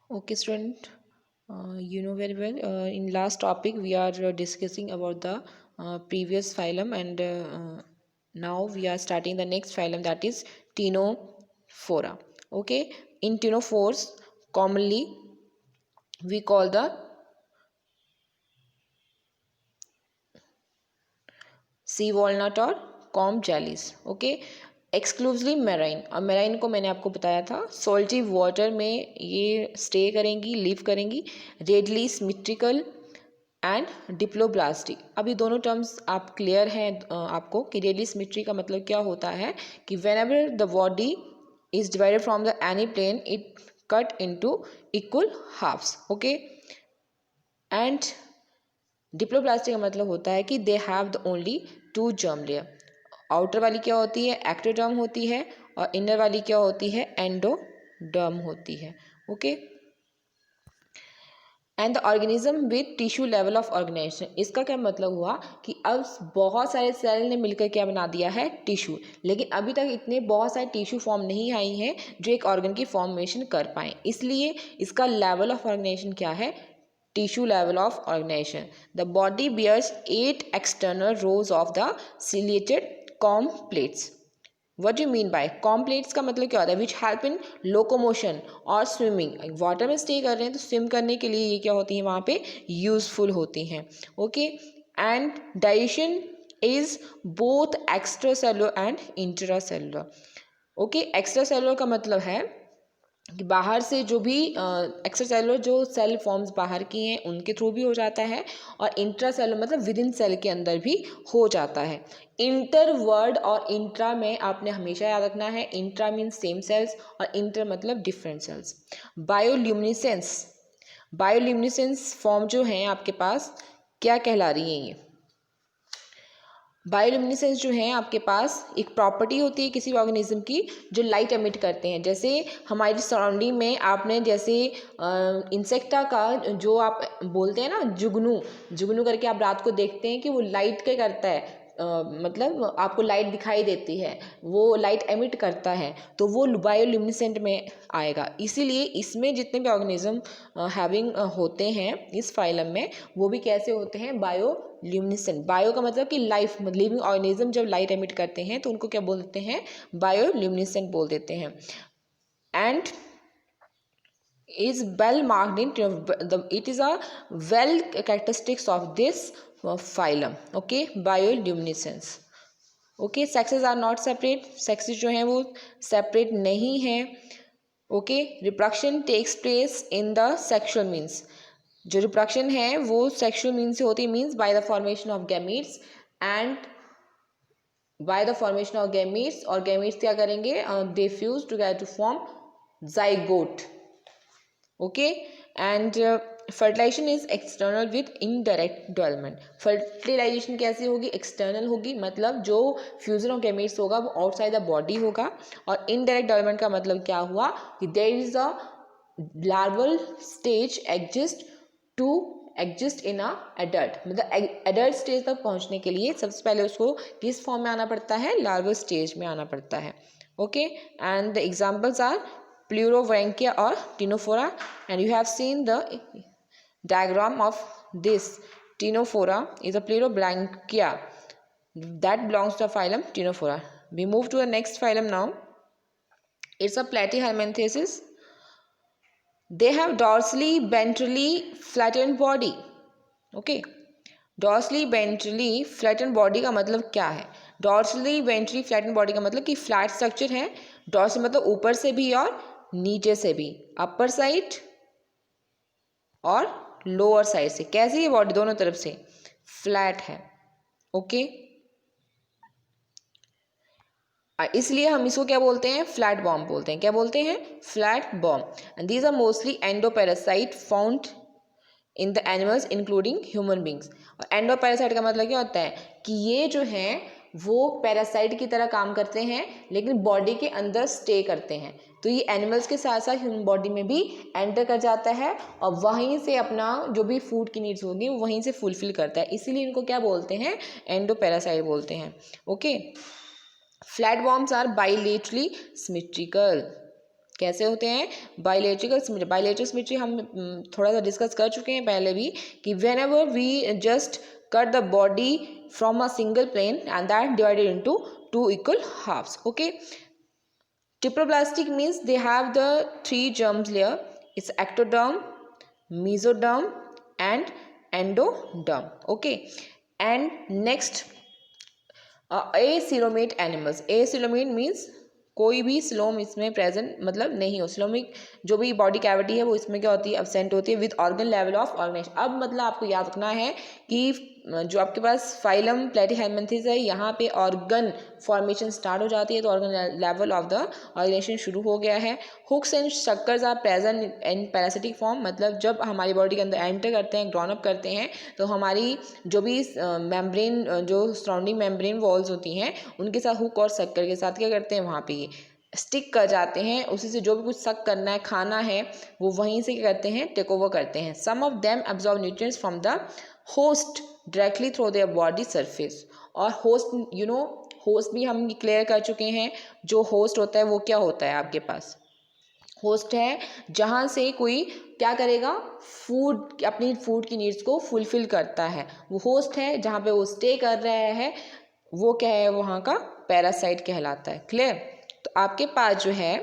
Okay, student, you know very well. In last topic, we are discussing about the previous phylum, and now we are starting the next phylum, that is Ctenophora. Okay, in ctenophores, commonly we call the sea walnut और comb jellies. Okay, exclusively marine. और marine को मैंने आपको बताया था salty water में ये stay करेंगी, लिव करेंगी. Radially symmetrical and diploblastic. अब ये दोनों टर्म्स आप क्लियर हैं आपको कि रेडली सिमेट्री का मतलब क्या होता है कि whenever the body is divided from the any plane it cut into equal halves. Okay, and diploblastic का मतलब होता है कि they have the only two germ layer. Outer वाली क्या होती है, एक्टोडर्म होती है, और इनर वाली क्या होती है, एंडोडर्म होती है. Okay, and the organism with tissue level of organisation. इसका क्या मतलब हुआ कि अब बहुत सारे सेल ने मिलकर क्या बना दिया है, टिश्यू. लेकिन अभी तक इतने बहुत सारे टिश्यू फॉर्म नहीं आई हैं जो एक ऑर्गन की फॉर्मेशन कर पाए. इसलिए इसका लेवल ऑफ ऑर्गेनाइजेशन क्या है, tissue level of organization. The body bears 8 external rows of the ciliated comb plates. What do you mean by comb plates? का मतलब क्या होता है, which help in locomotion और swimming. वाटर में स्टे कर रहे हैं तो स्विम करने के लिए ये क्या होती है, वहाँ पे यूजफुल होती हैं. Okay, and digestion is both extra cellular and intra cellular. Okay, extra cellular का मतलब है कि बाहर से जो भी एक्स्ट्रा सेलुलर जो सेल फॉर्म्स बाहर की हैं उनके थ्रू भी हो जाता है, और इंट्रा सेलुलर मतलब विद इन सेल के अंदर भी हो जाता है. इंटर वर्ड और इंट्रा में आपने हमेशा याद रखना है, इंट्रा मीन्स सेम सेल्स और इंटर मतलब different cells. Bioluminescence, bioluminescence form जो हैं आपके पास क्या कहला रही हैं, ये बायोल्यूमिनेसेंस जो है आपके पास एक प्रॉपर्टी होती है किसी ऑर्गेनिज्म की जो लाइट एमिट करते हैं. जैसे हमारी सराउंडिंग में आपने जैसे इंसेक्टा का जो आप बोलते हैं ना, जुगनू, जुगनू करके आप रात को देखते हैं कि वो लाइट क्या करता है, मतलब आपको लाइट दिखाई देती है, वो लाइट एमिट करता है, तो वो बायोल्यूमिनेसेंट में आएगा. इसीलिए इसमें जितने भी ऑर्गेनिज्म हैविंग होते हैं इस फाइलम में, वो भी कैसे होते हैं, बायोल्यूमिनेसेंट. बायो का मतलब कि लाइफ, लिविंग ऑर्गेनिज्म जब लाइट एमिट करते हैं तो उनको क्या बोल देते हैं, बायोल्यूमिनेसेंट बोल देते हैं. And is well marked in it is a well characteristics of this phylum. Okay, bioluminescence. Okay, sexes are not separate. Sexes जो हैं वो सेपरेट नहीं हैं. Okay, reproduction takes place in the sexual means. जो reproduction है वो sexual means से होती है, means by the formation of gametes. And by the formation of gametes, और गैमीट्स क्या करेंगे, they fuse together to form zygote. Okay, and fertilization is external with indirect development. Fertilization कैसी होगी, एक्सटर्नल होगी, मतलब जो फ्यूजन ऑफ गैमेट्स होगा वो आउटसाइड द बॉडी होगा. और इनडायरेक्ट डेवलपमेंट का मतलब क्या हुआ कि there is a larval stage exist in a adult. मतलब एडल्ट स्टेज तक पहुंचने के लिए सबसे पहले उसको किस फॉर्म में आना पड़ता है, लार्वल स्टेज में आना पड़ता है. Okay, and the examples are Pleurovrankia or Ctenophora, and you have seen the diagram of this. Ctenophora is a Pleurovrankia that belongs to the phylum Ctenophora. We move to the next phylum now. It's a Platyhelminthes. They have dorsally ventrally flattened body. Okay, dorsally ventrally flatten body का मतलब क्या है, dorsally ventrally flatten body का मतलब कि flat structure है. Dorsal मतलब ऊपर से भी और नीचे से भी, अपर साइड और लोअर साइड से. कैसी है बॉडी, दोनों तरफ से फ्लैट है. ओके, इसलिए हम इसको क्या बोलते हैं, फ्लैट बॉम्ब बोलते हैं. क्या बोलते हैं, flatworm. And these are mostly endoparasite found in the animals including human beings. और एंडोपैरासाइट का मतलब क्या होता है कि ये जो हैं वो पैरासाइट की तरह काम करते हैं लेकिन बॉडी के अंदर स्टे करते हैं. तो ये एनिमल्स के साथ साथ ह्यूमन बॉडी में भी एंटर कर जाता है और वहीं से अपना जो भी फूड की नीड्स होगी वहीं से फुलफिल करता है. इसीलिए इनको क्या बोलते हैं, एंडोपैरासाइट बोलते हैं. Okay, flatworms are bilaterally symmetrical. कैसे होते हैं? Bilateral symmetry. बायलैटरल सिमेट्री हम थोड़ा सा डिस्कस कर चुके हैं पहले भी कि whenever we just cut the body from a single plane and that divided into two equal halves. Okay. Triploblastic means they have the 3 germ layer. It's ectoderm, mesoderm and endoderm. Okay. And next, acoelomate animals. acoelomate means कोई भी coelom इसमें present मतलब नहीं हो. Coelomic जो भी body cavity है वो इसमें क्या होती है? एब्सेंट होती है with organ level of organisation. अब मतलब आपको याद रखना है कि जो आपके पास फाइलम प्लेटीहेलमिन्थेस है यहाँ पे ऑर्गन फॉर्मेशन स्टार्ट हो जाती है, तो organ level of the organization शुरू हो गया है. Hooks and suckers are present in parasitic form. मतलब जब हमारी बॉडी के अंदर एंटर करते हैं, ग्रॉन अप करते हैं, तो हमारी जो भी मेम्ब्रेन जो सराउंडिंग मेम्ब्रेन वॉल्स होती हैं उनके साथ हुक और शक्कर के साथ क्या करते हैं? वहाँ पे स्टिक कर जाते हैं. उसी से जो भी कुछ सक करना है, खाना है, वो वहीं से क्या करते हैं? टेक ओवर करते हैं. Some of them absorb nutrients from the host directly through their body surface. और होस्ट होस्ट भी हम क्लियर कर चुके हैं. जो होस्ट होता है वो क्या होता है आपके पास? होस्ट है जहाँ से कोई क्या करेगा? फूड, अपनी फूड की नीड्स को फुलफिल करता है. वो होस्ट है जहाँ पे वो स्टे कर रहा है, वो क्या है? वहाँ का पैरासाइट कहलाता है. क्लियर? तो आपके पास जो है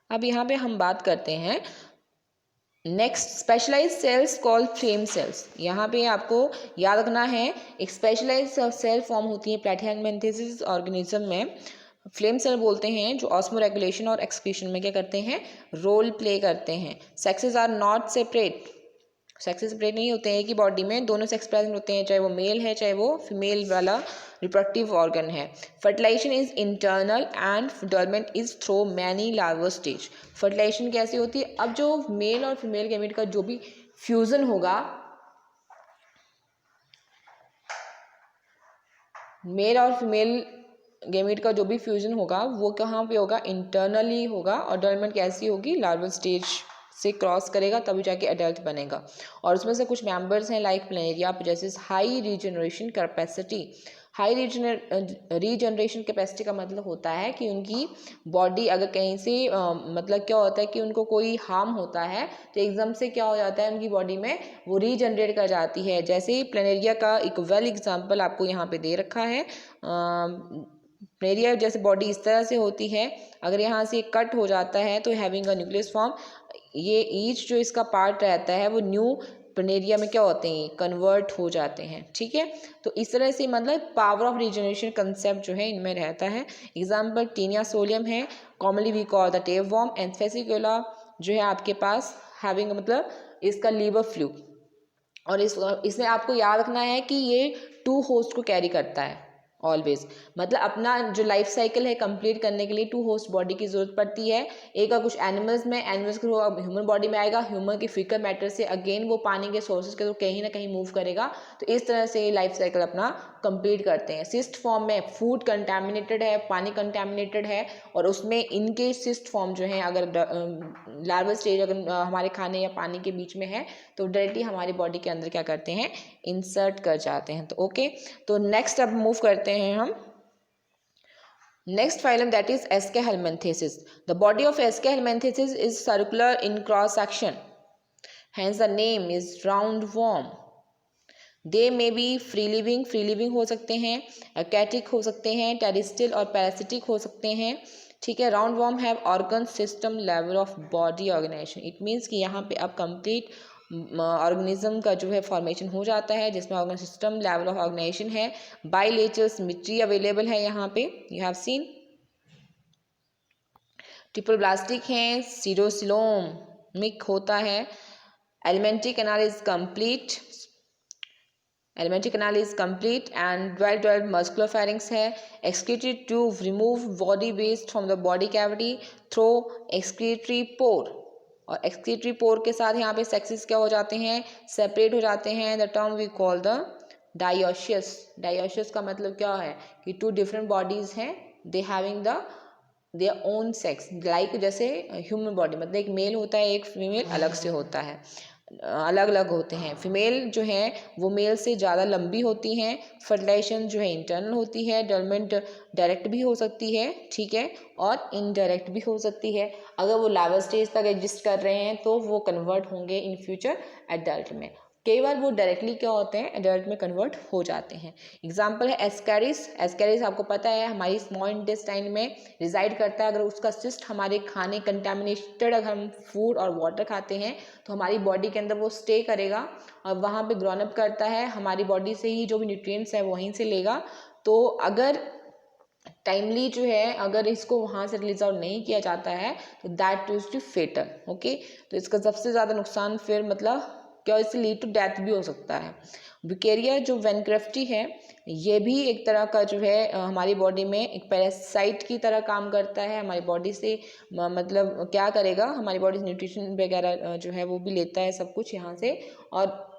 अब यहाँ पे हम बात करते हैं next specialise cells called flame cells. यहाँ पे आपको याद रखना है एक स्पेशलाइज सेल फॉर्म होती है प्लेटीहेलमिन्थेसिस ऑर्गेनिज्म में. फ्लेम सेल बोलते हैं जो ऑस्मो रेगुलेशन और एक्सक्रीशन में क्या करते हैं? रोल प्ले करते हैं. Sexes are not separate. Sexes separate नहीं होते हैं कि बॉडी में दोनों सेक्स प्रेजेंट होते हैं, चाहे वो मेल है चाहे वो फीमेल वाला रिप्रोडक्टिव ऑर्गन है. Fertilisation is internal and development is through many larval stage. Fertilisation कैसी होती है? अब जो मेल और फीमेल गैमेट का जो भी फ्यूजन होगा, मेल और फीमेल गैमेट का जो भी फ्यूजन होगा वो कहाँ पे होगा? इंटरनली होगा. और डेवलपमेंट कैसी होगी? लार्वल स्टेज से क्रॉस करेगा तभी जाके एडल्ट बनेगा. और उसमें से कुछ मेंबर्स हैं लाइक प्लेनेरिया जैसे high regeneration capacity. High regeneration capacity का मतलब होता है कि उनकी बॉडी अगर कहीं से मतलब क्या होता है कि उनको कोई हार्म होता है तो एकदम से क्या हो जाता है उनकी बॉडी में वो रीजनरेट कर जाती है. जैसे ही प्लेनेरिया का एक वेल एग्जांपल आपको यहाँ पे दे रखा है. प्लेनेरिया जैसे बॉडी इस तरह से होती है, अगर यहाँ से कट हो जाता है तो हैविंग अ न्यूक्लियस फॉर्म, ये ईच जो इसका पार्ट रहता है वो न्यू प्लेनेरिया में क्या होते हैं? कन्वर्ट हो जाते हैं. ठीक है. तो इस तरह से मतलब पावर ऑफ रीजनरेशन कंसेप्ट जो है इनमें रहता है. एग्जाम्पल टीनिया सोलियम है, commonly we call the tapeworm. And Fasciola जो है आपके पास हैविंग मतलब इसका लीवर फ्लू. और इसमें आपको याद रखना है कि ये 2 होस्ट को कैरी करता है ऑलवेज. मतलब अपना जो लाइफ साइकिल है कंप्लीट करने के लिए 2 होस्ट बॉडी की जरूरत पड़ती है. एक का कुछ एनिमल्स में, एनिमल्स के थ्रू ह्यूमन बॉडी में आएगा, ह्यूमन के फीकल मैटर से अगेन वो पानी के सोर्सेज के थ्रू कहीं ना कहीं मूव करेगा. तो इस तरह से लाइफ साइकिल अपना कंप्लीट करते हैं. सिस्ट फॉर्म में फूड कंटेमिनेटेड है, पानी कंटेमिनेटेड है, और उसमें इनके सिस्ट फॉर्म जो है अगर लार्वल स्टेज अगर हमारे खाने या पानी के बीच में है तो डायरेक्टली हमारी बॉडी के अंदर क्या करते हैं? इंसर्ट कर जाते हैं. तो ओके. तो नेक्स्ट अब मूव करते हैं हम next phylum that is Aschelminthes. The body of Aschelminthes is circular in cross section, hence the name is roundworm. They may be free living हो सकते हैं, aquatic हो सकते हैं, टेरिस्टिल और पैरासिटिक हो सकते हैं. ठीक है. Round worm have organ system level of body organisation. It means कि यहाँ पे अब कंप्लीट ऑर्गेनिज्म का जो है फॉर्मेशन हो जाता है जिसमें organ system level of organisation है. बायलेटरल सिमेट्री अवेलेबल है यहाँ पे, यू हैव सीन. ट्रिपलब्लास्टिक हैं, सीरोसिलोमिक होता है. Alimentary canal is complete. Alimentary canal is complete and well-developed musculopharynx है. Excretory tube remove body waste from the body cavity through excretory pore. और excretory pore के साथ यहाँ पे sexes क्या हो जाते हैं? सेपरेट हो जाते हैं. The term we call the dioecious. Dioecious का मतलब क्या है कि 2 different bodies हैं, they having the their own sex. like जैसे ह्यूमन बॉडी मतलब एक मेल होता है एक फीमेल अलग से होता है. अलग अलग होते हैं। फीमेल जो है वो मेल से ज़्यादा लंबी होती हैं। फर्टिलाइजेशन जो है इंटरनल होती है। डेवलपमेंट डायरेक्ट भी हो सकती है, ठीक है, और इनडायरेक्ट भी हो सकती है। अगर वो लार्वल स्टेज तक एग्जिस्ट कर रहे हैं तो वो कन्वर्ट होंगे इन फ्यूचर एडल्ट में। कई बार वो डायरेक्टली क्या होते हैं, एडल्ट में कन्वर्ट हो जाते हैं। एग्जाम्पल है एस्कैरिस। एस्कैरिस आपको पता है हमारी स्मॉल इंटेस्टाइन में रिजाइड करता है। अगर उसका सिस्ट हमारे खाने कंटेमिनेटेड अगर हम फूड और वाटर खाते हैं तो हमारी बॉडी के अंदर वो स्टे करेगा और वहाँ पे ग्रोन अप करता है। हमारी बॉडी से ही जो भी न्यूट्रिएंट्स है वहीं से लेगा। तो अगर टाइमली जो है अगर इसको वहाँ से रिलीज आउट नहीं किया जाता है तो that is too fatal. Okay, तो इसका सबसे ज़्यादा नुकसान फिर मतलब क्या, इससे लीड टू डेथ भी हो सकता है। ब्यूकेरिया जो वेनक्राफ्टी है ये भी एक तरह का जो है हमारी बॉडी में एक पैरासाइट की तरह काम करता है। हमारी बॉडी से मतलब क्या करेगा, हमारी बॉडी से न्यूट्रिशन वगैरह जो है वो भी लेता है सब कुछ यहाँ से। और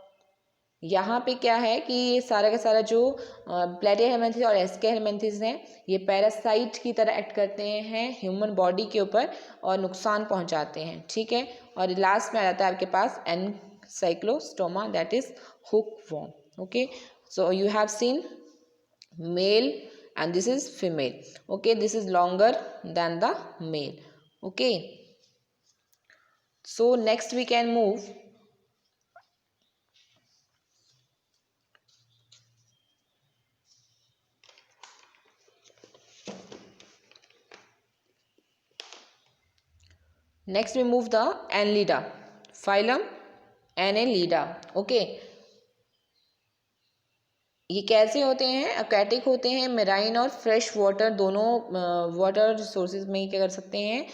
यहाँ पे क्या है कि ये सारा का सारा जो प्लेटिहेल्मिन्थेस और एस्केहेल्मिन्थेस हैं ये पैरासाइट की तरह एक्ट करते हैं ह्यूमन बॉडी के ऊपर और नुकसान पहुँचाते हैं, ठीक है। और लास्ट में आ जाता है आपके पास Ancylostoma, that is hookworm. Okay, so you have seen male and this is female. Okay, this is longer than the male. Okay, so next we can move the Annelida phylum Annelida. Okay, ये कैसे होते हैं, aquatic होते हैं। Marine और fresh water दोनों water resources में ही क्या कर सकते हैं,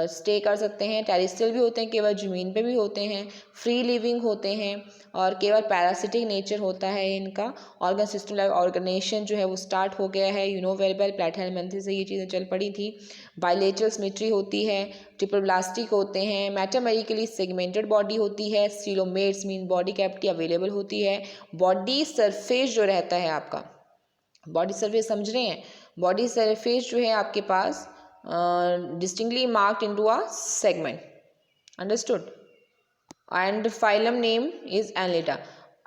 स्टे कर सकते हैं। टेरेस्ट्रियल भी होते हैं, केवल ज़मीन पे भी होते हैं। फ्री लिविंग होते हैं और केवल पैरासिटिक नेचर होता है इनका। ऑर्गन सिस्टम लाइक ऑर्गेनाइजेशन जो है वो स्टार्ट हो गया है। यूनोवेरिबल प्लेटिहेल्मिन्थेस से ये चीज़ें चल पड़ी थी। बायलेटरल सिमेट्री होती है। ट्रिपल ब्लास्टिक होते हैं। मेटामेरिकली सेगमेंटेड बॉडी होती है। Coelomates mean body cavity available होती है। बॉडी सरफेस जो रहता है आपका, बॉडी सरफेस समझ रहे हैं, बॉडी सरफेस जो है आपके पास distinctly marked into a segment, understood. And phylum name is Annelida.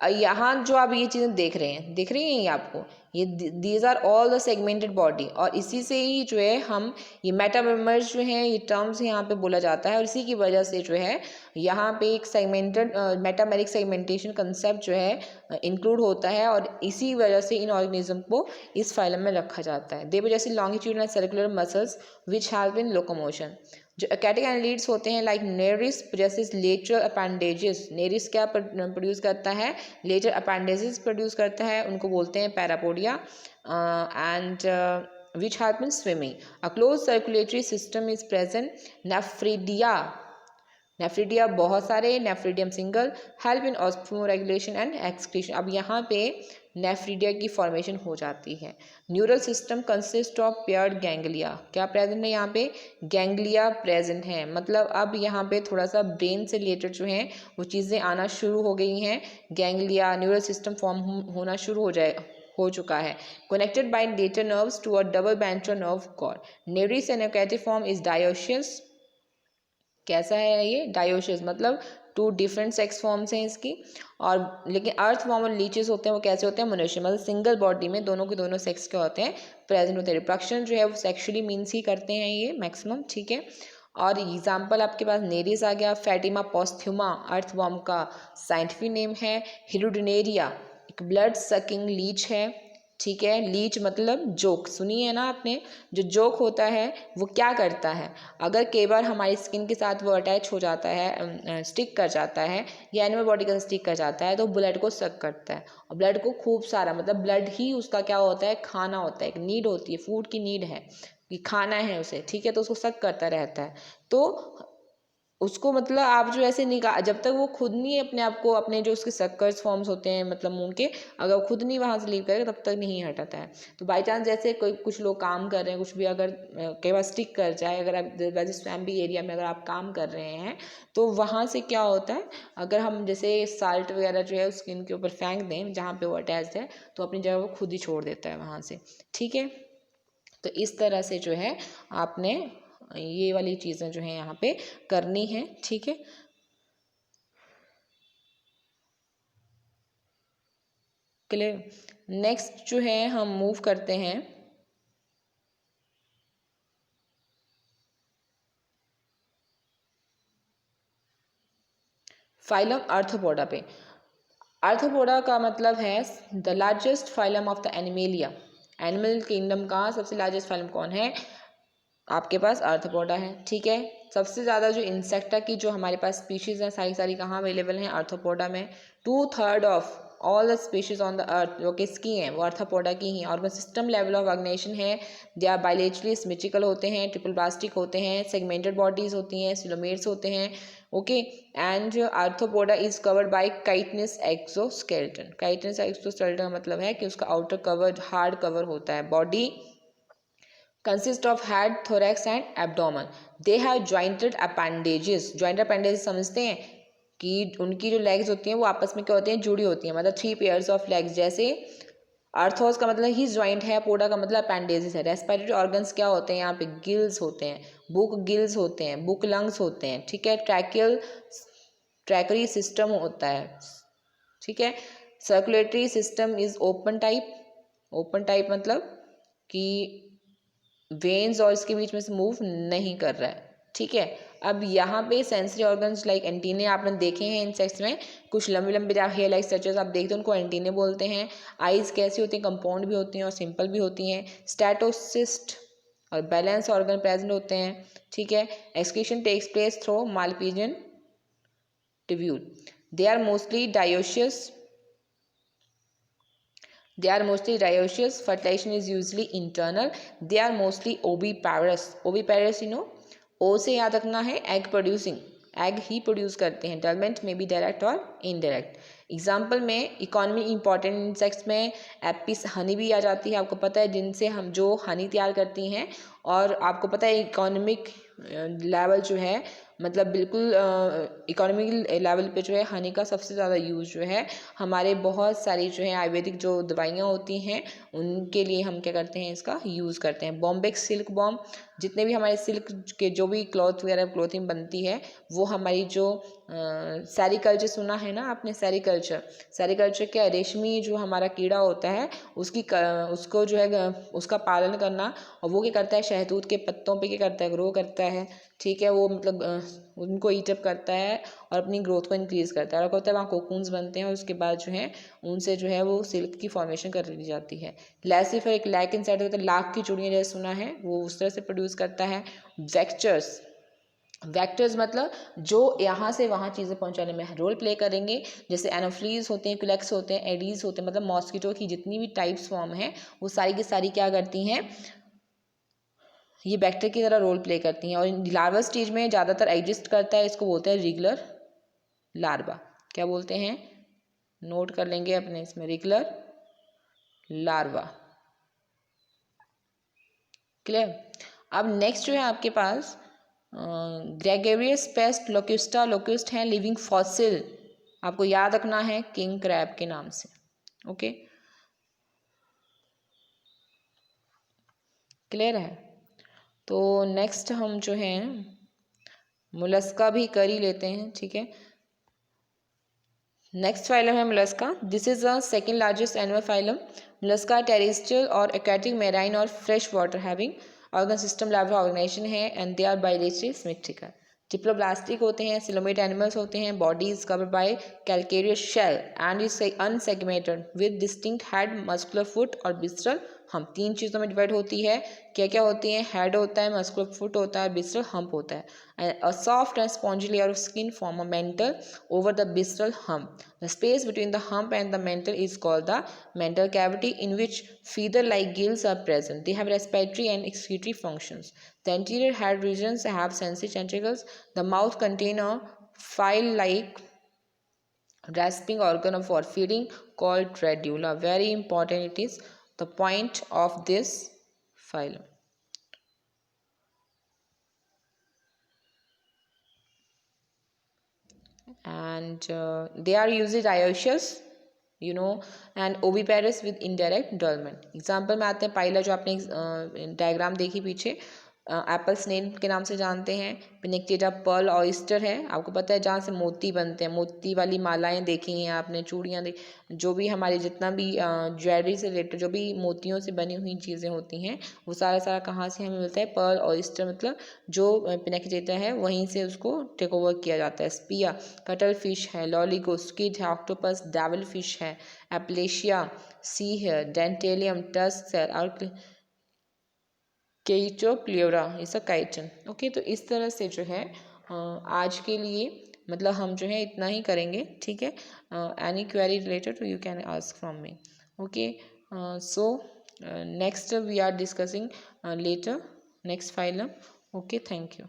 यहाँ जो आप ये चीज़ें देख रहे हैं, दिख रही हैं ये आपको, ये these are all the segmented body. और इसी से ही जो है हम ये मेटामेमर्स जो हैं ये टर्म्स यहाँ पे बोला जाता है। और इसी की वजह से जो है यहाँ पे एक सेगमेंटेड मेटामेरिक सेगमेंटेशन कंसेप्ट जो है इंक्लूड होता है। और इसी वजह से इन ऑर्गेनिज्म को इस फाइलम में रखा जाता है। दे वजह से longitudinal circular muscles which have been locomotion. जो aquatic एनालिड्स होते हैं like Nereis produces lateral appendages. Nereis क्या प्रोड्यूस करता है, लेटर अपेंडेजेस प्रोड्यूस करता है, उनको बोलते हैं parapodia. And which help in swimming. A close circulatory system is present. Nephridia, nephridia बहुत सारे, nephridium single help in osmoregulation and excretion. अब यहाँ पे नेफ्रिडिया की फॉर्मेशन हो जाती है। Neural system consist of paired ganglia. क्या प्रेजेंट है यहाँ पे, गैंग्लिया प्रेजेंट है। मतलब अब यहाँ पे थोड़ा सा ब्रेन से रिलेटेड जो है वो चीज़ें आना शुरू हो गई हैं। गैंग्लिया न्यूरल सिस्टम फॉर्म होना शुरू हो चुका है। Connected by deter nerves to a double ventral nerve cord. Nereis an aquatic form is dioecious. कैसा है ये, डायोशियस, मतलब टू डिफरेंट सेक्स फॉर्म्स हैं इसकी। और लेकिन अर्थ फॉर्म और लीचेस होते हैं वो कैसे होते हैं, मनुष्य, मतलब सिंगल बॉडी में दोनों के दोनों सेक्स के होते हैं, प्रेजेंट होते हैं। रिप्रोडक्शन जो है वो सेक्सुअली मीन्स ही करते हैं ये मैक्सिमम, ठीक है। और एग्जाम्पल आपके पास नेरिस आ गया। फैटिमा पोस्थ्यूमा अर्थ फॉर्म का साइंटिफिक नेम है। हिरुडिनेरिया एक ब्लड सकिंग लीच है, ठीक है। लीच मतलब जोक, सुनी है ना आपने। जो जोक होता है वो क्या करता है, अगर कई बार हमारी स्किन के साथ वो अटैच हो जाता है, स्टिक कर जाता है या एनिमल बॉडी का स्टिक कर जाता है तो ब्लड को सक करता है। और ब्लड को खूब सारा, मतलब ब्लड ही उसका क्या होता है, खाना होता है, एक नीड होती है, फूड की नीड है कि खाना है उसे, ठीक है। तो उसको सक करता रहता है। तो उसको मतलब आप जो ऐसे निकाल, जब तक वो खुद नहीं अपने आप को, अपने जो उसके सक्कर्स फॉर्म्स होते हैं मतलब मुंह के, अगर वो खुद नहीं वहाँ से लीव करेगा तब तक नहीं हटाता है। तो बाई चांस जैसे कोई कुछ लोग काम कर रहे हैं, कुछ भी अगर कई बार स्टिक कर जाए, अगर आप वैसे स्वैम्पी एरिया में अगर आप काम कर रहे हैं तो वहाँ से क्या होता है, अगर हम जैसे साल्ट वगैरह जो है स्किन के ऊपर फेंक दें जहाँ पर वो अटैच है तो अपनी जगह वो खुद ही छोड़ देता है वहाँ से, ठीक है। तो इस तरह से जो है आपने ये वाली चीज़ें जो है यहाँ पे करनी है, ठीक है। क्लियर। नेक्स्ट जो है हम मूव करते हैं फाइलम आर्थ्रोपोडा पे। आर्थ्रोपोडा का मतलब है the largest phylum of the animalia. Animal kingdom का सबसे लार्जेस्ट फाइलम कौन है? आपके पास आर्थ्रोपोडा है, ठीक है। सबसे ज़्यादा जो इंसेक्टा की जो हमारे पास स्पीशीज़ हैं सारी सारी कहाँ अवेलेबल हैं? आर्थ्रोपोडा में। 2/3 of all the species on the earth जो किसकी हैं? वो आर्थ्रोपोडा की ही। Organ system level of organisation है, दे आर बायलेटरली सिमेट्रिकल होते हैं, ट्रिपल प्लास्टिक होते हैं, सेगमेंटेड बॉडीज होती हैं, सिलोमेट्स होते हैं, okay. And arthropoda is covered bye chitinous exoskeleton. Chitinous exoskeleton का मतलब है कि उसका आउटर कवर हार्ड कवर होता है। Body consist of head, thorax and abdomen. They have jointed appendages. jointed appendages समझते हैं कि उनकी जो legs होती हैं वो आपस में क्या होती हैं? जुड़ी होती हैं, मतलब 3 pairs of legs। जैसे आर्थोस का मतलब ही ज्वाइंट है, पोडा का मतलब अपेंडेजेस है। रेस्पिरेटरी ऑर्गन्स क्या होते हैं यहाँ पे? गिल्स होते हैं, बुक गिल्स होते हैं, बुक लंग्स होते हैं, ठीक है। ट्रैकरी सिस्टम होता है, ठीक है। Circulatory system is open type. Open type मतलब कि वेन्स और इसके बीच में से मूव नहीं कर रहा है, ठीक है। अब यहाँ पे सेंसरी ऑर्गन्स लाइक एंटीने आपने देखे हैं इंसेक्ट्स में, कुछ लंबे लंबे हेयर लाइक स्ट्रक्चर्स आप देखते हैं, उनको एंटीने बोलते हैं। आइज कैसी होती हैं? कंपाउंड भी होती हैं और सिंपल भी होती हैं। स्टैटोसिस्ट और बैलेंस ऑर्गन प्रेजेंट होते हैं, ठीक है। Excretion takes place through Malpighian tubule. They are mostly dioecious. They are mostly dioecious. Fertilization is usually internal. They are mostly oviparous. Oviparous you know, O से याद रखना है egg producing. एग ही produce करते हैं। डलमेंट में भी डायरेक्ट और indirect. Example में इकोनॉमी इंपॉर्टेंट इंसेक्ट्स में एपिस हनी भी आ जाती है, आपको पता है, जिनसे हम जो हनी तैयार करती हैं। और आपको पता है इकोनॉमिक लेवल जो है, मतलब बिल्कुल इकोनॉमिक लेवल पे जो है हनी का सबसे ज़्यादा यूज़ जो है हमारे बहुत सारी जो है आयुर्वेदिक जो दवाइयाँ होती हैं उनके लिए हम क्या करते हैं? इसका यूज़ करते हैं। बॉम्बेक्स सिल्क बॉम्ब, जितने भी हमारे सिल्क के जो भी क्लॉथ वगैरह क्लोथिंग बनती है वो हमारी जो सेरीकल्चर सुना है ना आपने? सेरीकल्चर क्या है? रेशमी जो हमारा कीड़ा होता है उसको जो है उसका पालन करना, और वो क्या करता है? शहतूत के पत्तों पे क्या करता है? ग्रो करता है, ठीक है। वो मतलब उनको ईटअप करता है और अपनी ग्रोथ को इंक्रीज़ करता है। और क्या होता है? वहाँ कोकून्स बनते हैं और उसके बाद जो है उनसे जो है वो सिल्क की फॉर्मेशन कर ली जाती है। लैसिफर एक लैक इंसेक्ट होता है, लाख की चूड़ियाँ जैसे सुना है, वो उस तरह से प्रोड्यूस करता है। वेक्टर्स मतलब जो यहाँ से वहाँ चीज़ें पहुँचाने में रोल प्ले करेंगे, जैसे एनोफ्लीज होते हैं, क्लेक्स होते हैं, एडीज होते हैं, मतलब मॉस्किटो की जितनी भी टाइप्स फॉर्म है वो सारी की सारी क्या करती हैं? ये बैक्टीरिया की तरह रोल प्ले करती हैं। और लार्वा स्टेज में ज़्यादातर एग्जिस्ट करता है, इसको बोलते हैं रेगुलर लार्वा। क्या बोलते हैं? नोट कर लेंगे अपने इसमें, रेगुलर लार्वा। क्लियर। अब नेक्स्ट जो है आपके पास ग्रेगेरियस पेस्ट लोक्यूस्टा। लोक्यूस्ट हैं लिविंग फॉसिल, आपको याद रखना है किंग क्रैब के नाम से, ओके। क्लियर है। तो नेक्स्ट हम जो है मोलस्का भी कर ही लेते हैं, ठीक है। नेक्स्ट फाइलम है Mollusca. This is the second largest animal phylum. Mollusca terrestrial और एक्वेटिक, मैराइन और fresh water having organ system level organization है, and they are bilaterally symmetrical. Diploblastic होते हैं, सिलोमेट एनिमल्स होते हैं, body is covered by calcareous shell and is unsegmented with distinct head, muscular foot और visceral hump. 3 चीज़ों में divide होती है। क्या क्या होती हैं? हेड होता है, मस्कुलर फुट होता है, बिस्ट्रल हम्प होता है। A soft and spongy layer of skin form a mental over the bistral hump. The space between the hump and the mantle is called the mantle cavity, in which feather-like gills are present. They have respiratory and excretory functions. The anterior head regions have sensory tentacles. The mouth contains a file-like rasping organ for feeding called radula. Very important it is the point of this phylum. And they are usually dioecious, you know, and oviparous with indirect dulmen. Example में आते हैं पाइला, जो आपने diagram देखी पीछे, Apple snail के नाम से जानते हैं। पिनिकटेटा पर्ल ऑयस्टर है, आपको पता है जहाँ से मोती बनते हैं, मोती वाली मालाएं देखी हैं आपने, चूड़ियाँ जो भी हमारे जितना भी ज्वेलरी से रिलेटेड जो भी मोतियों से बनी हुई चीज़ें होती हैं वो सारा सारा कहाँ से हमें मिलता है, पर्ल ऑयस्टर, मतलब जो पिनिकटेटा है वहीं से उसको टेक ओवर किया जाता है। स्पिया कटल फिश है, लॉलीगो स्क्विड है, ऑक्टोपस डेविल फिश है, एप्लेशिया सी है, डेंटेलियम टस्क है, और केइटोप्लियोरा इस अ काइटन। ओके, तो इस तरह से जो है आज के लिए मतलब हम जो है इतना ही करेंगे, ठीक है। Any query related you can ask from me. Okay, so next we are discussing later next phylum. Okay, thank you.